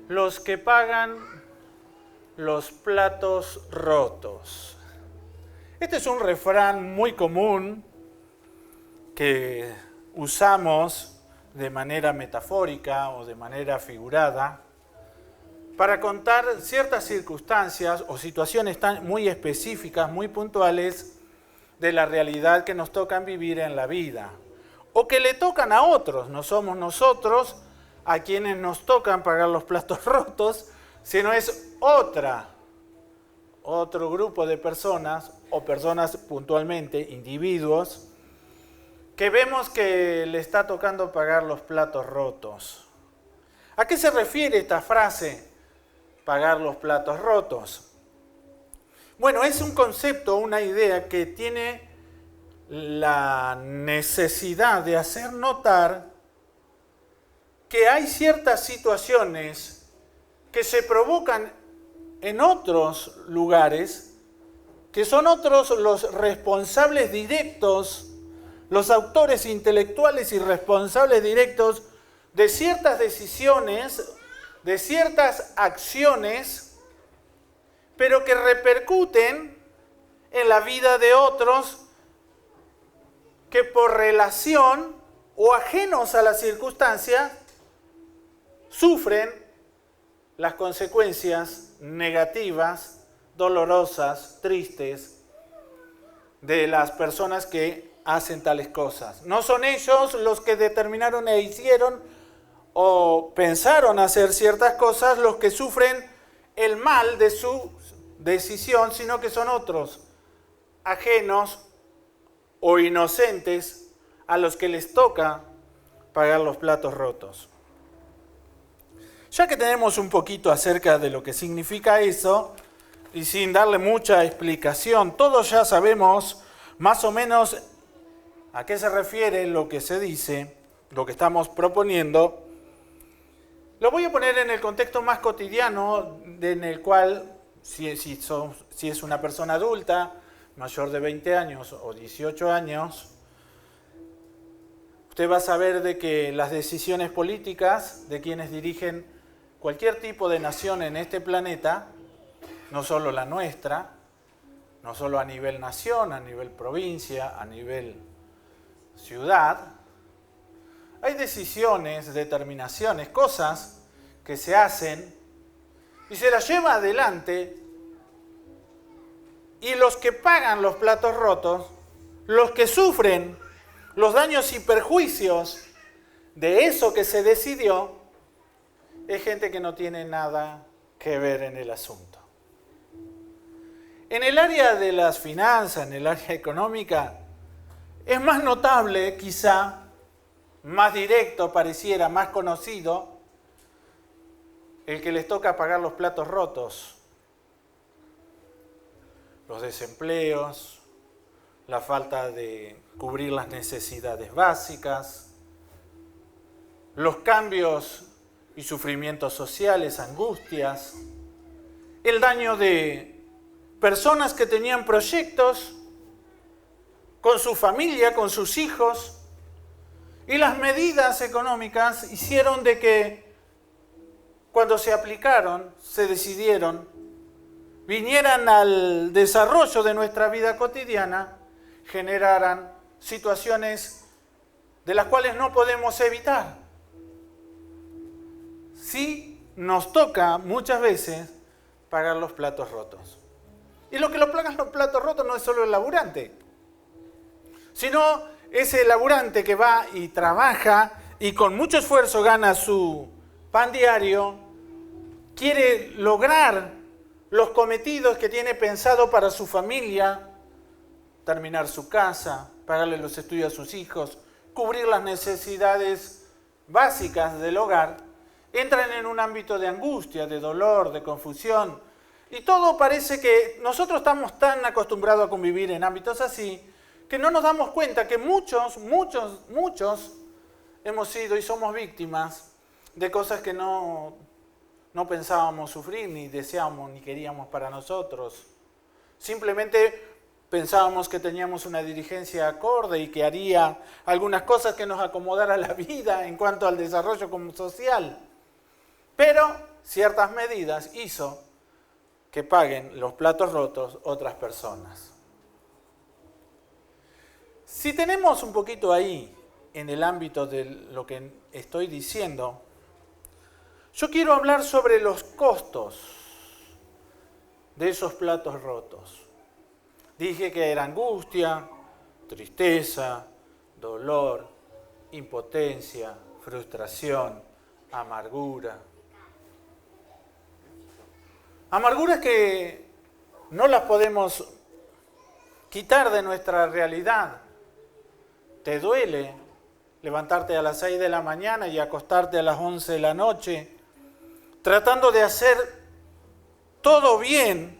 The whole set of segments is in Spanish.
los que pagan los platos rotos. Este es un refrán muy común que usamos de manera metafórica o de manera figurada para contar ciertas circunstancias o situaciones muy específicas, muy puntuales de la realidad que nos tocan vivir en la vida o que le tocan a otros. No somos nosotros a quienes nos tocan pagar los platos rotos, sino es otro grupo de personas o personas puntualmente, individuos, que vemos que le está tocando pagar los platos rotos. ¿A qué se refiere esta frase, pagar los platos rotos? Bueno, es un concepto, una idea que tiene la necesidad de hacer notar que hay ciertas situaciones que se provocan en otros lugares, que son otros los responsables directos, los autores intelectuales y responsables directos de ciertas decisiones, de ciertas acciones, pero que repercuten en la vida de otros que por relación o ajenos a la circunstancia sufren las consecuencias negativas, dolorosas, tristes de las personas que hacen tales cosas. No son ellos los que determinaron e hicieron o pensaron hacer ciertas cosas los que sufren el mal de su decisión, sino que son otros, ajenos o inocentes, a los que les toca pagar los platos rotos. Ya que tenemos un poquito acerca de lo que significa eso, y sin darle mucha explicación, todos ya sabemos más o menos a qué se refiere lo que se dice, lo que estamos proponiendo. Lo voy a poner en el contexto más cotidiano, en el cual, si es una persona adulta, mayor de 20 años o 18 años, usted va a saber de que las decisiones políticas de quienes dirigen cualquier tipo de nación en este planeta, no solo la nuestra, no solo a nivel nación, a nivel provincia, a nivel ciudad, hay decisiones, determinaciones, cosas que se hacen y se las lleva adelante, y los que pagan los platos rotos, los que sufren los daños y perjuicios de eso que se decidió, es gente que no tiene nada que ver en el asunto. En el área de las finanzas, en el área económica, es más notable, quizá, más directo, pareciera, más conocido, el que les toca pagar los platos rotos. Los desempleos, la falta de cubrir las necesidades básicas, los cambios y sufrimientos sociales, angustias, el daño de personas que tenían proyectos con su familia, con sus hijos, y las medidas económicas hicieron de que cuando se aplicaron, se decidieron, vinieran al desarrollo de nuestra vida cotidiana, generaran situaciones de las cuales no podemos evitar. Sí nos toca muchas veces pagar los platos rotos. Y lo que lo pagan los platos rotos no es solo el laburante, sino ese laburante que va y trabaja y con mucho esfuerzo gana su pan diario, quiere lograr los cometidos que tiene pensado para su familia, terminar su casa, pagarle los estudios a sus hijos, cubrir las necesidades básicas del hogar, entran en un ámbito de angustia, de dolor, de confusión, y todo parece que nosotros estamos tan acostumbrados a convivir en ámbitos así, que no nos damos cuenta que muchos hemos sido y somos víctimas de cosas que no pensábamos sufrir, ni deseábamos, ni queríamos para nosotros. Simplemente pensábamos que teníamos una dirigencia acorde y que haría algunas cosas que nos acomodara la vida en cuanto al desarrollo como social. Pero ciertas medidas hizo que paguen los platos rotos otras personas. Si tenemos un poquito ahí en el ámbito de lo que estoy diciendo, yo quiero hablar sobre los costos de esos platos rotos. Dije que era angustia, tristeza, dolor, impotencia, frustración, amargura. Amarguras que no las podemos quitar de nuestra realidad. ¿Te duele levantarte a las 6 de la mañana y acostarte a las 11 de la noche, tratando de hacer todo bien,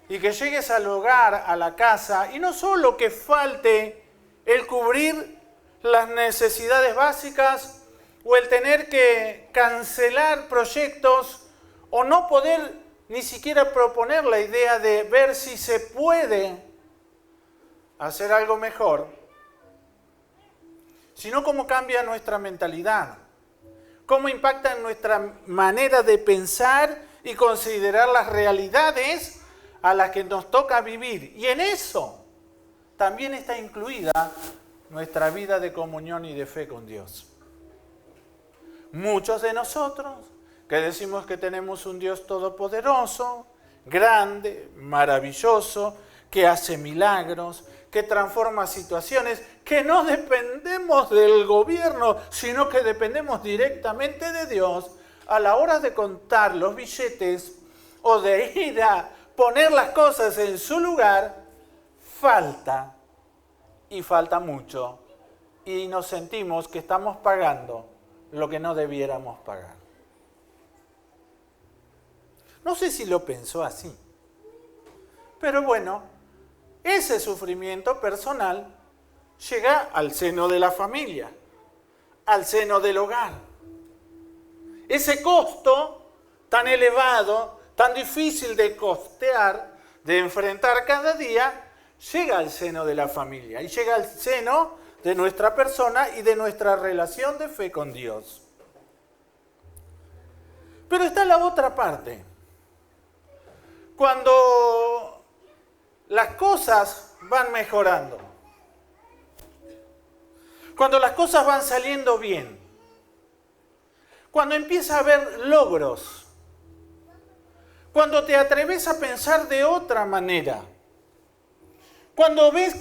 y que llegues al hogar, a la casa, y no solo que falte el cubrir las necesidades básicas o el tener que cancelar proyectos o no poder ni siquiera proponer la idea de ver si se puede hacer algo mejor, sino cómo cambia nuestra mentalidad, cómo impacta en nuestra manera de pensar y considerar las realidades a las que nos toca vivir. Y en eso también está incluida nuestra vida de comunión y de fe con Dios. Muchos de nosotros que decimos que tenemos un Dios todopoderoso, grande, maravilloso, que hace milagros, que transforma situaciones, que no dependemos del gobierno, sino que dependemos directamente de Dios, a la hora de contar los billetes o de ir a poner las cosas en su lugar, falta, y falta mucho, y nos sentimos que estamos pagando lo que no debiéramos pagar. No sé si lo pensó así, pero bueno, ese sufrimiento personal llega al seno de la familia, al seno del hogar. Ese costo tan elevado, tan difícil de costear, de enfrentar cada día, llega al seno de la familia y llega al seno de nuestra persona y de nuestra relación de fe con Dios. Pero está la otra parte. Cuando las cosas van mejorando, cuando las cosas van saliendo bien, cuando empieza a haber logros, cuando te atreves a pensar de otra manera, cuando ves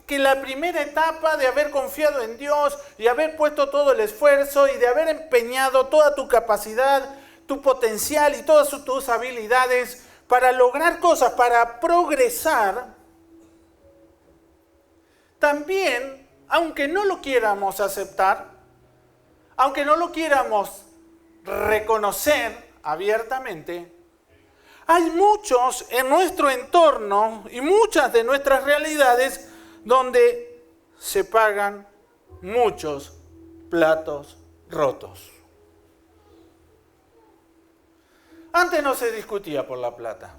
que la primera etapa de haber confiado en Dios y haber puesto todo el esfuerzo y de haber empeñado toda tu capacidad, tu potencial y todas tus habilidades para lograr cosas, para progresar, también, aunque no lo quieramos aceptar, aunque no lo quieramos reconocer abiertamente, hay muchos en nuestro entorno y muchas de nuestras realidades donde se pagan muchos platos rotos. Antes no se discutía por la plata,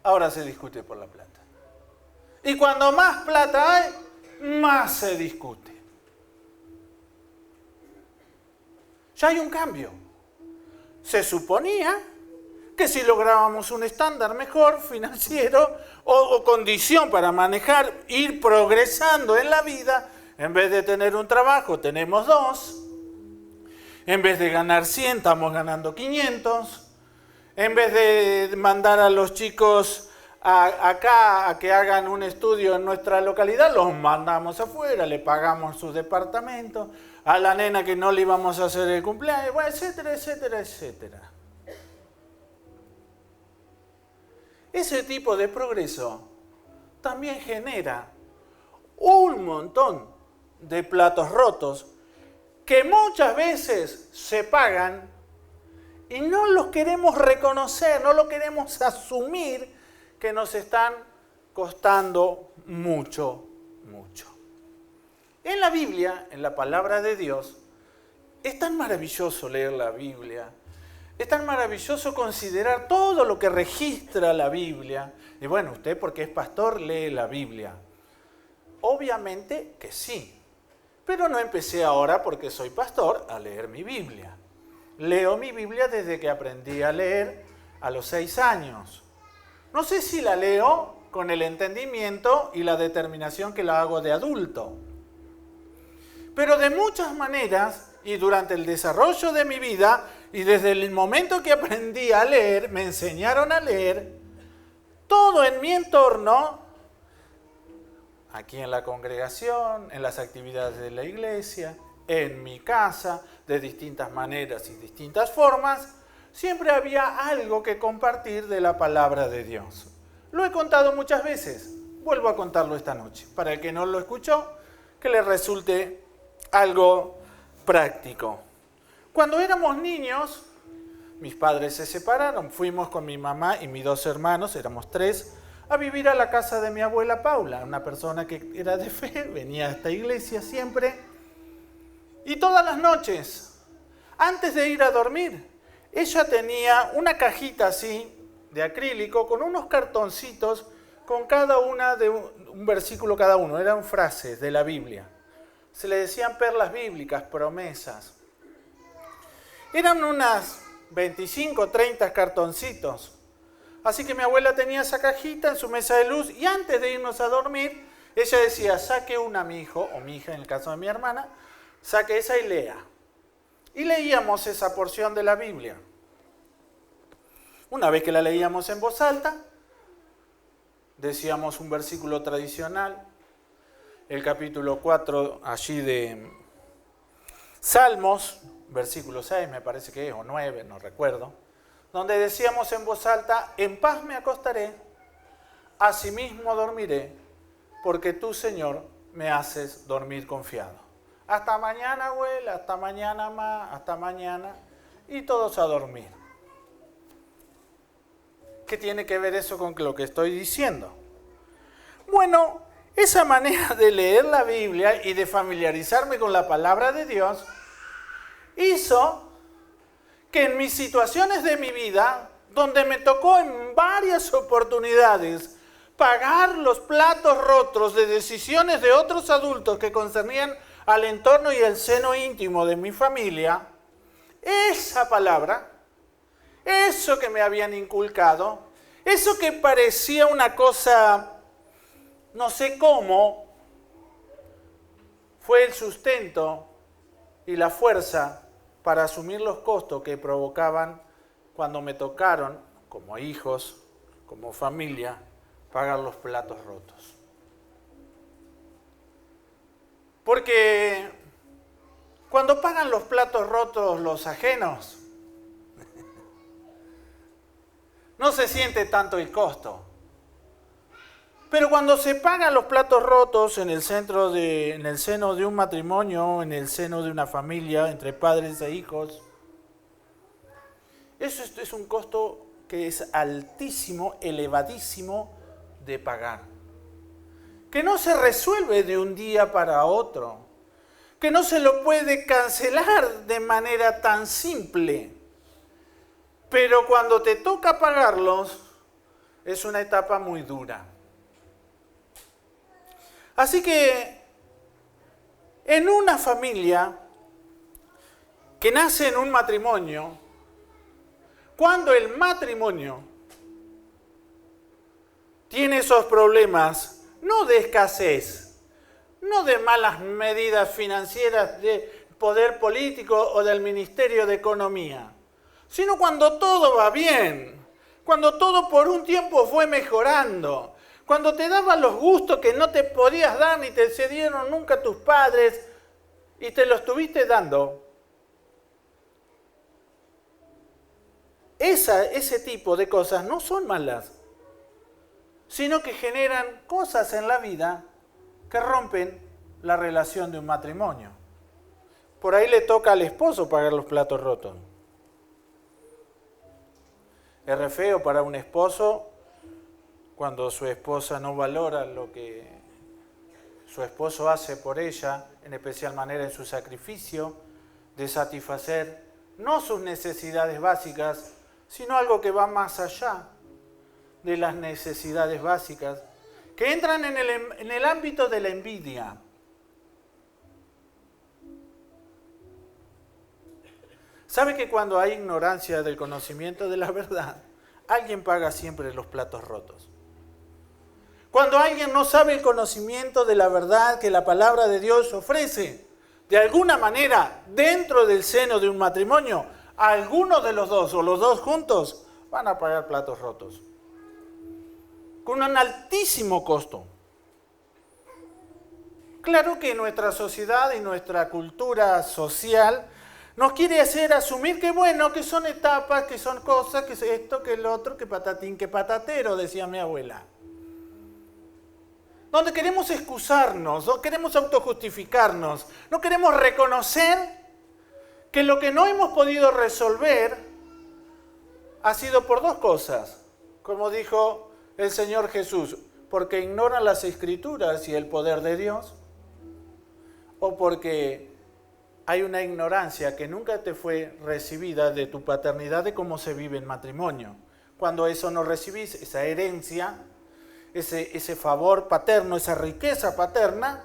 ahora se discute por la plata. Y cuando más plata hay, más se discute. Ya hay un cambio. Se suponía que si lográbamos un estándar mejor financiero o condición para manejar, ir progresando en la vida, en vez de tener un trabajo tenemos 2, en vez de ganar 100 estamos ganando 500, en vez de mandar a los chicos acá a que hagan un estudio en nuestra localidad, los mandamos afuera, le pagamos sus departamentos, a la nena que no le íbamos a hacer el cumpleaños, bueno, etcétera, etcétera, etcétera. Ese tipo de progreso también genera un montón de platos rotos que muchas veces se pagan y no los queremos reconocer, no lo queremos asumir, que nos están costando mucho, mucho. En la Biblia, en la palabra de Dios, es tan maravilloso leer la Biblia, es tan maravilloso considerar todo lo que registra la Biblia. Y bueno, usted porque es pastor lee la Biblia. Obviamente que sí, pero no empecé ahora porque soy pastor a leer mi Biblia. leo mi Biblia desde que aprendí a leer a los 6 años. No sé si la leo con el entendimiento y la determinación que la hago de adulto. Pero de muchas maneras, y durante el desarrollo de mi vida, y desde el momento que aprendí a leer, me enseñaron a leer, todo en mi entorno, aquí en la congregación, en las actividades de la iglesia, en mi casa, de distintas maneras y distintas formas, siempre había algo que compartir de la palabra de Dios. Lo he contado muchas veces, vuelvo a contarlo esta noche. Para el que no lo escuchó, que le resulte algo práctico. Cuando éramos niños, mis padres se separaron, fuimos con mi mamá y mis 2 hermanos, éramos 3, a vivir a la casa de mi abuela Paula, una persona que era de fe, venía a esta iglesia siempre, y todas las noches, antes de ir a dormir, ella tenía una cajita así, de acrílico, con unos cartoncitos, con cada una de un versículo cada uno, eran frases de la Biblia. Se le decían perlas bíblicas, promesas. Eran unas 25 o 30 cartoncitos. Así que mi abuela tenía esa cajita en su mesa de luz y antes de irnos a dormir, ella decía, saque una mi hijo, o mi hija en el caso de mi hermana, saque esa y lea. Y leíamos esa porción de la Biblia. Una vez que la leíamos en voz alta, decíamos un versículo tradicional, el capítulo 4 allí de Salmos, versículo 6 me parece que es, o 9, no recuerdo, donde decíamos en voz alta, en paz me acostaré, asimismo dormiré, porque tú, Señor, me haces dormir confiado. Hasta mañana, abuela, hasta mañana, ma, hasta mañana, y todos a dormir. ¿Qué tiene que ver eso con lo que estoy diciendo? Bueno, esa manera de leer la Biblia y de familiarizarme con la palabra de Dios hizo que en mis situaciones de mi vida, donde me tocó en varias oportunidades pagar los platos rotos de decisiones de otros adultos que concernían al entorno y el seno íntimo de mi familia, esa palabra, eso que me habían inculcado, eso que parecía una cosa, no sé cómo, fue el sustento y la fuerza para asumir los costos que provocaban cuando me tocaron, como hijos, como familia, pagar los platos rotos. Porque cuando pagan los platos rotos los ajenos, no se siente tanto el costo. Pero cuando se pagan los platos rotos en el seno de un matrimonio, en el seno de una familia, entre padres e hijos, eso es un costo que es altísimo, elevadísimo de pagar. Que no se resuelve de un día para otro. Que no se lo puede cancelar de manera tan simple. Pero cuando te toca pagarlos, es una etapa muy dura. Así que en una familia que nace en un matrimonio, cuando el matrimonio tiene esos problemas, no de escasez, no de malas medidas financieras de poder político o del Ministerio de Economía, sino cuando todo va bien, cuando todo por un tiempo fue mejorando, cuando te daban los gustos que no te podías dar ni te cedieron nunca tus padres y te los estuviste dando. Ese tipo de cosas no son malas, sino que generan cosas en la vida que rompen la relación de un matrimonio. Por ahí le toca al esposo pagar los platos rotos. Es re feo para un esposo cuando su esposa no valora lo que su esposo hace por ella, en especial manera en su sacrificio, de satisfacer no sus necesidades básicas, sino algo que va más allá de las necesidades básicas, que entran en el ámbito de la envidia. ¿Sabe que cuando hay ignorancia del conocimiento de la verdad, alguien paga siempre los platos rotos? Cuando alguien no sabe el conocimiento de la verdad que la palabra de Dios ofrece, de alguna manera, dentro del seno de un matrimonio, alguno de los dos o los dos juntos van a pagar platos rotos. Con un altísimo costo. Claro que nuestra sociedad y nuestra cultura social nos quiere hacer asumir que bueno, que son etapas, que son cosas, que es esto, que el otro, que patatín, que patatero, decía mi abuela. Donde queremos excusarnos, no queremos autojustificarnos, no queremos reconocer que lo que no hemos podido resolver ha sido por dos cosas, como dijo el Señor Jesús, porque ignoran las Escrituras y el poder de Dios, o porque hay una ignorancia que nunca te fue recibida de tu paternidad, de cómo se vive en matrimonio. Cuando eso no recibís, esa herencia, ese favor paterno, esa riqueza paterna,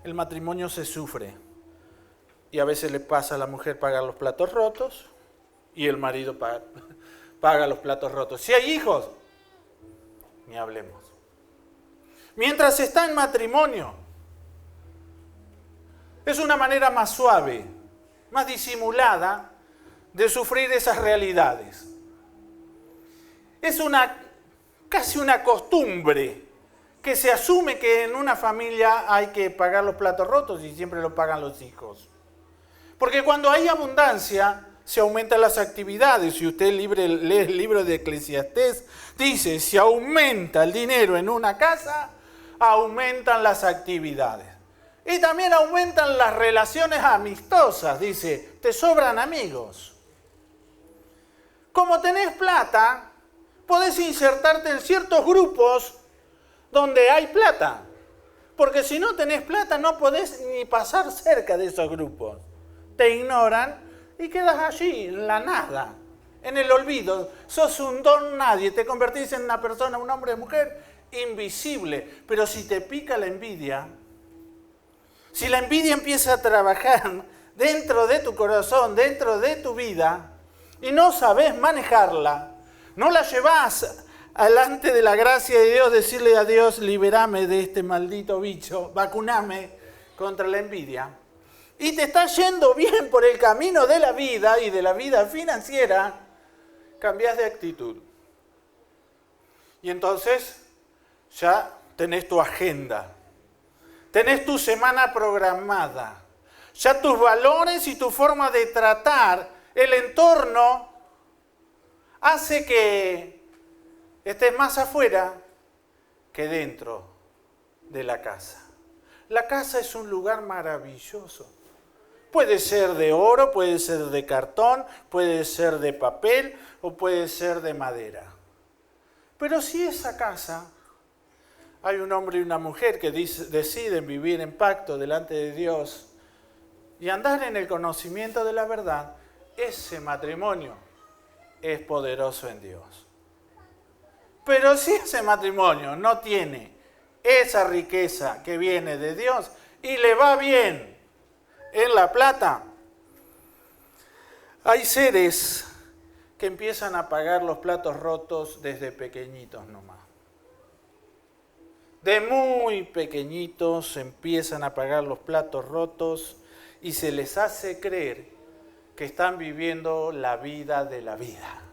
el matrimonio se sufre. Y a veces le pasa a la mujer pagar los platos rotos y el marido paga los platos rotos. Si hay hijos, ni hablemos. Mientras está en matrimonio, es una manera más suave, más disimulada de sufrir esas realidades. Es casi una costumbre que se asume que en una familia hay que pagar los platos rotos y siempre lo pagan los hijos. Porque cuando hay abundancia, se aumentan las actividades. Si usted lee el libro de Eclesiastés, dice, si aumenta el dinero en una casa, aumentan las actividades. Y también aumentan las relaciones amistosas, dice, te sobran amigos. Como tenés plata, podés insertarte en ciertos grupos donde hay plata. Porque si no tenés plata, no podés ni pasar cerca de esos grupos. Te ignoran y quedas allí, en la nada, en el olvido. Sos un don nadie, te convertís en una persona, un hombre o mujer invisible. Pero si te pica la envidia, si la envidia empieza a trabajar dentro de tu corazón, dentro de tu vida, y no sabés manejarla, no la llevás delante de la gracia de Dios, decirle a Dios, liberame de este maldito bicho, vacuname contra la envidia, y te está yendo bien por el camino de la vida y de la vida financiera, cambiás de actitud. Y entonces ya tenés tu agenda. Tenés tu semana programada, ya tus valores y tu forma de tratar el entorno hace que estés más afuera que dentro de la casa. La casa es un lugar maravilloso. Puede ser de oro, puede ser de cartón, puede ser de papel o puede ser de madera. Pero si esa casa hay un hombre y una mujer que deciden vivir en pacto delante de Dios y andar en el conocimiento de la verdad, ese matrimonio es poderoso en Dios. Pero si ese matrimonio no tiene esa riqueza que viene de Dios y le va bien en la plata, hay seres que empiezan a pagar los platos rotos desde pequeñitos nomás. De muy pequeñitos empiezan a pagar los platos rotos y se les hace creer que están viviendo la vida de la vida.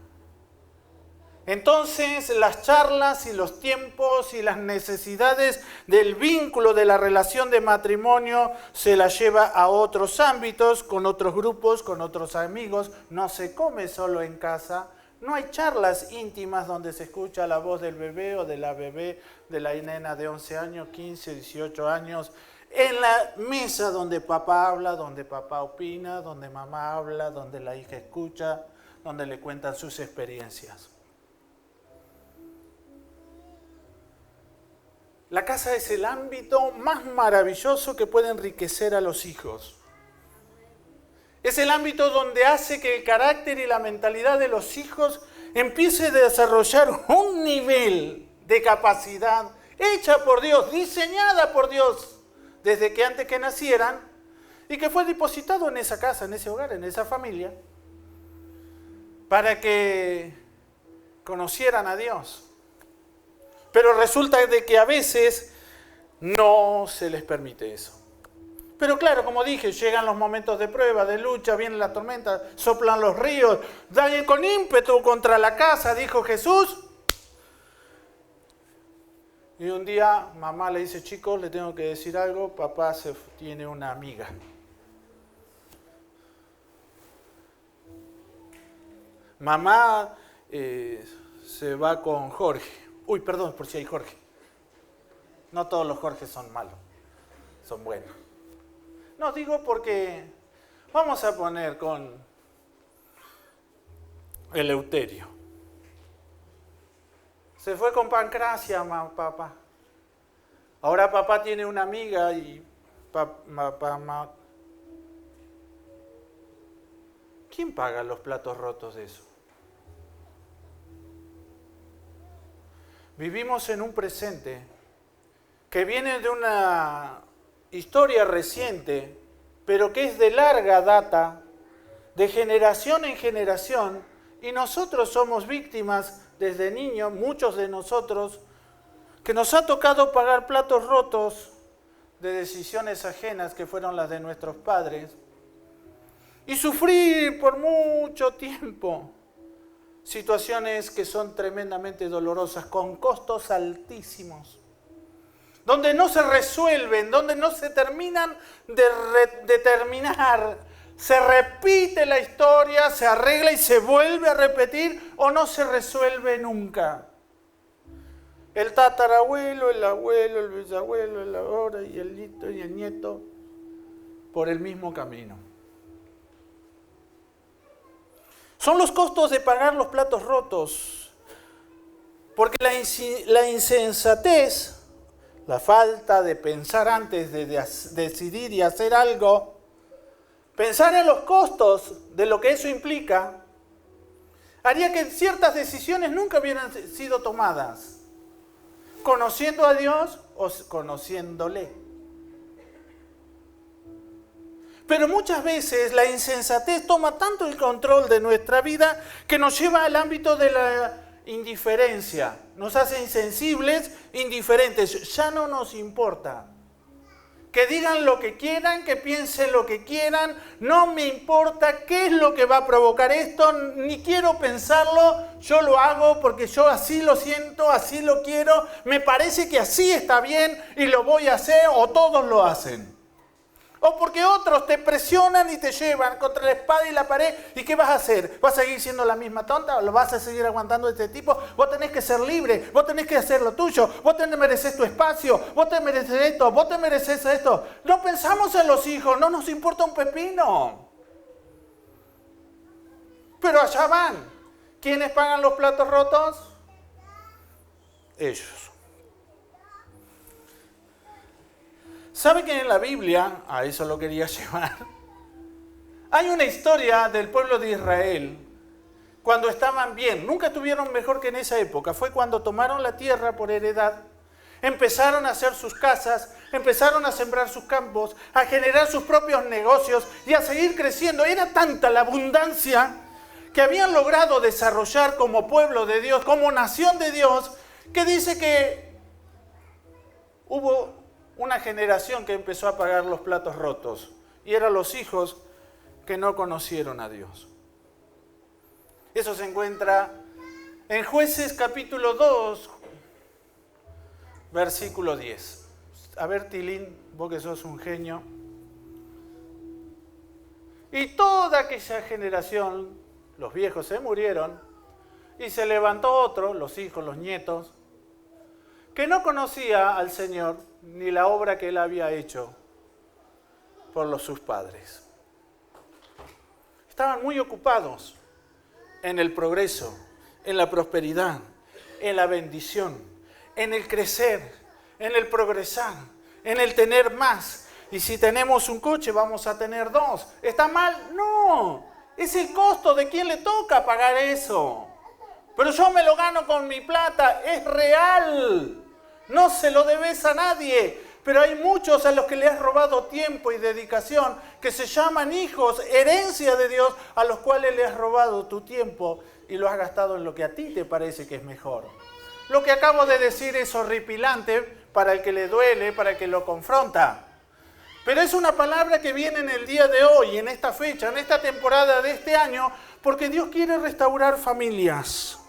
Entonces las charlas y los tiempos y las necesidades del vínculo de la relación de matrimonio se las lleva a otros ámbitos, con otros grupos, con otros amigos. No se come solo en casa. No hay charlas íntimas donde se escucha la voz del bebé o de la bebé, de la nena de 11 años, 15, 18 años. En la mesa donde papá habla, donde papá opina, donde mamá habla, donde la hija escucha, donde le cuentan sus experiencias. La casa es el ámbito más maravilloso que puede enriquecer a los hijos. Es el ámbito donde hace que el carácter y la mentalidad de los hijos empiece a desarrollar un nivel de capacidad hecha por Dios, diseñada por Dios, desde que antes que nacieran, y que fue depositado en esa casa, en ese hogar, en esa familia, para que conocieran a Dios. Pero resulta de que a veces no se les permite eso. Pero claro, como dije, llegan los momentos de prueba, de lucha, viene la tormenta, soplan los ríos, dan con ímpetu contra la casa, dijo Jesús. Y un día mamá le dice, chicos, le tengo que decir algo, papá tiene una amiga. Mamá se va con Jorge. Uy, perdón por si hay Jorge. No todos los Jorges son malos, son buenos. No, digo porque vamos a poner con Eleuterio. Se fue con Pancracia, papá. Ahora papá tiene una amiga y papá. ¿Quién paga los platos rotos de eso? Vivimos en un presente que viene de una historia reciente, pero que es de larga data, de generación en generación, y nosotros somos víctimas desde niños, muchos de nosotros, que nos ha tocado pagar platos rotos de decisiones ajenas que fueron las de nuestros padres, y sufrir por mucho tiempo situaciones que son tremendamente dolorosas, con costos altísimos, donde no se resuelven, donde no se terminan de terminar, se repite la historia, se arregla y se vuelve a repetir, o no se resuelve nunca. El tatarabuelo, el bisabuelo, el ahora y el hito y el nieto, por el mismo camino. Son los costos de pagar los platos rotos, porque la insensatez, la falta de pensar antes de decidir y hacer algo, pensar en los costos de lo que eso implica, haría que ciertas decisiones nunca hubieran sido tomadas, conociendo a Dios o conociéndole. Pero muchas veces la insensatez toma tanto el control de nuestra vida que nos lleva al ámbito de la indiferencia. Nos hace insensibles, indiferentes. Ya no nos importa. Que digan lo que quieran, que piensen lo que quieran. No me importa qué es lo que va a provocar esto, ni quiero pensarlo. Yo lo hago porque yo así lo siento, así lo quiero. Me parece que así está bien y lo voy a hacer, o todos lo hacen. O porque otros te presionan y te llevan contra la espada y la pared. ¿Y qué vas a hacer? ¿Vas a seguir siendo la misma tonta? ¿O lo vas a seguir aguantando de este tipo? Vos tenés que ser libre. Vos tenés que hacer lo tuyo. Vos te mereces tu espacio. Vos te mereces esto. Vos te mereces esto. No pensamos en los hijos. No nos importa un pepino. Pero allá van. ¿Quiénes pagan los platos rotos? Ellos. ¿Sabe que en la Biblia, a eso lo quería llevar, hay una historia del pueblo de Israel cuando estaban bien? Nunca estuvieron mejor que en esa época. Fue cuando tomaron la tierra por heredad, empezaron a hacer sus casas, empezaron a sembrar sus campos, a generar sus propios negocios y a seguir creciendo. Era tanta la abundancia que habían logrado desarrollar como pueblo de Dios, como nación de Dios, que dice que hubo una generación que empezó a pagar los platos rotos, y eran los hijos que no conocieron a Dios. Eso se encuentra en Jueces capítulo 2, versículo 10. A ver, Tilín, vos que sos un genio. Y toda aquella generación, los viejos se murieron, y se levantó otro, los hijos, los nietos, que no conocía al Señor ni la obra que Él había hecho por sus padres. Estaban muy ocupados en el progreso, en la prosperidad, en la bendición, en el crecer, en el progresar, en el tener más. Y si tenemos un coche, vamos a tener dos. ¿Está mal? No. Es el costo de quien le toca pagar eso. Pero yo me lo gano con mi plata. Es real. No se lo debes a nadie. Pero hay muchos a los que le has robado tiempo y dedicación, que se llaman hijos, herencia de Dios, a los cuales le has robado tu tiempo y lo has gastado en lo que a ti te parece que es mejor. Lo que acabo de decir es horripilante para el que le duele, para el que lo confronta. Pero es una palabra que viene en el día de hoy, en esta fecha, en esta temporada de este año, porque Dios quiere restaurar familias,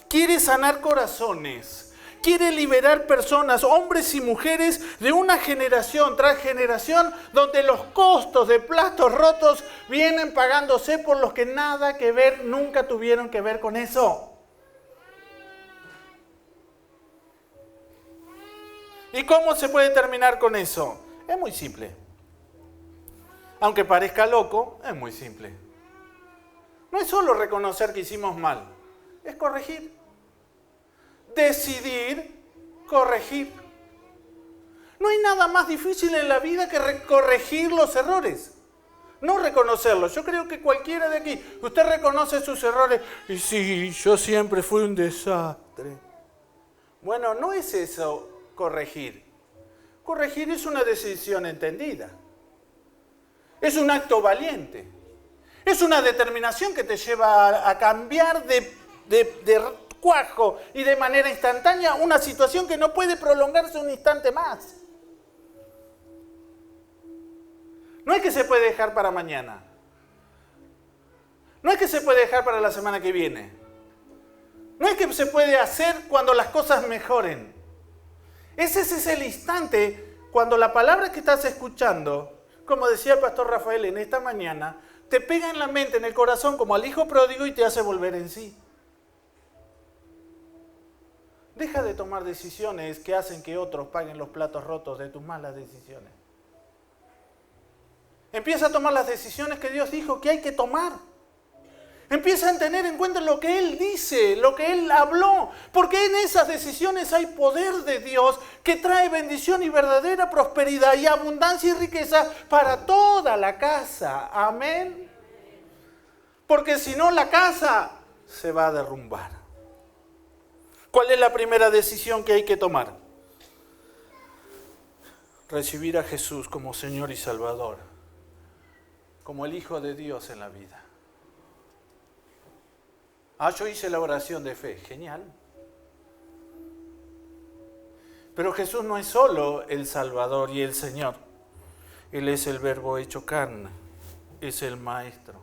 quiere sanar corazones, quiere liberar personas, hombres y mujeres, de una generación tras generación, donde los costos de platos rotos vienen pagándose por los que nada que ver, nunca tuvieron que ver con eso. ¿Y cómo se puede terminar con eso? Es muy simple. Aunque parezca loco, es muy simple. No es solo reconocer que hicimos mal, es corregir. Decidir corregir. No hay nada más difícil en la vida que corregir los errores. No reconocerlos. Yo creo que cualquiera de aquí, usted reconoce sus errores. Y sí, yo siempre fui un desastre. Bueno, no es eso corregir. Corregir es una decisión entendida. Es un acto valiente. Es una determinación que te lleva a cambiar de cuajo y de manera instantánea una situación que no puede prolongarse un instante más. No es que se puede dejar para mañana. No es que se puede dejar para la semana que viene. No es que se puede hacer cuando las cosas mejoren. Ese es el instante cuando la palabra que estás escuchando, como decía el pastor Rafael en esta mañana, te pega en la mente, en el corazón, como al hijo pródigo y te hace volver en sí. Deja de tomar decisiones que hacen que otros paguen los platos rotos de tus malas decisiones. Empieza a tomar las decisiones que Dios dijo que hay que tomar. Empieza a tener en cuenta lo que Él dice, lo que Él habló, porque en esas decisiones hay poder de Dios que trae bendición y verdadera prosperidad y abundancia y riqueza para toda la casa. Amén. Porque si no, la casa se va a derrumbar. ¿Cuál es la primera decisión que hay que tomar? Recibir a Jesús como Señor y Salvador, como el Hijo de Dios en la vida. Yo hice la oración de fe. Genial. Pero Jesús no es solo el Salvador y el Señor. Él es el Verbo hecho carne. Es el Maestro.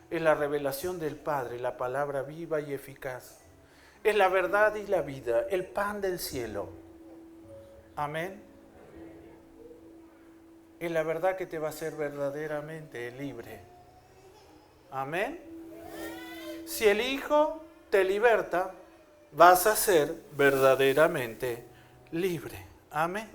Es la revelación del Padre, la palabra viva y eficaz. Es la verdad y la vida, el pan del cielo. Amén. Es la verdad que te va a hacer verdaderamente libre. Amén. Si el Hijo te liberta, vas a ser verdaderamente libre. Amén.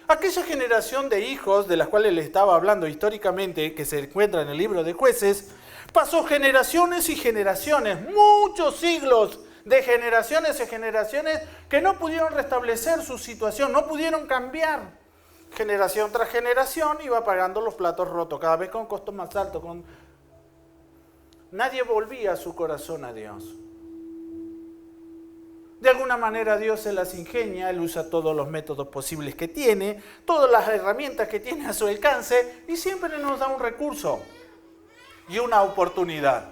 Aquella generación de hijos de las cuales le estaba hablando históricamente, que se encuentra en el libro de Jueces, pasó generaciones y generaciones, muchos siglos de generaciones y generaciones que no pudieron restablecer su situación, no pudieron cambiar. Generación tras generación iba pagando los platos rotos, cada vez con costos más altos, Nadie volvía su corazón a Dios. De alguna manera Dios se las ingenia, Él usa todos los métodos posibles que tiene, todas las herramientas que tiene a su alcance y siempre nos da un recurso y una oportunidad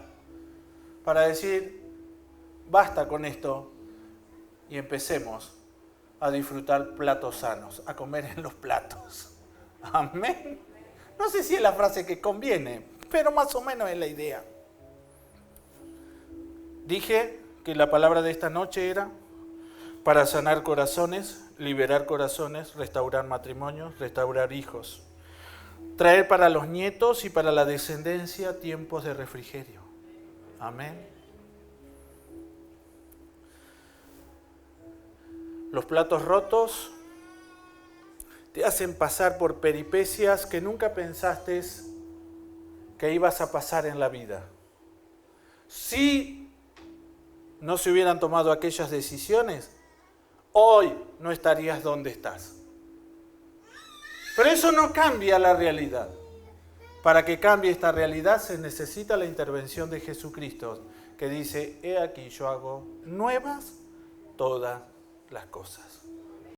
para decir, basta con esto y empecemos a disfrutar platos sanos, a comer en los platos. Amén. No sé si es la frase que conviene, pero más o menos es la idea. Dije que la palabra de esta noche era para sanar corazones, liberar corazones, restaurar matrimonios, restaurar hijos, traer para los nietos y para la descendencia tiempos de refrigerio. Amén. Los platos rotos te hacen pasar por peripecias que nunca pensaste que ibas a pasar en la vida. Si no se hubieran tomado aquellas decisiones, hoy no estarías donde estás. Pero eso no cambia la realidad. Para que cambie esta realidad se necesita la intervención de Jesucristo, que dice, he aquí yo hago nuevas todas las cosas.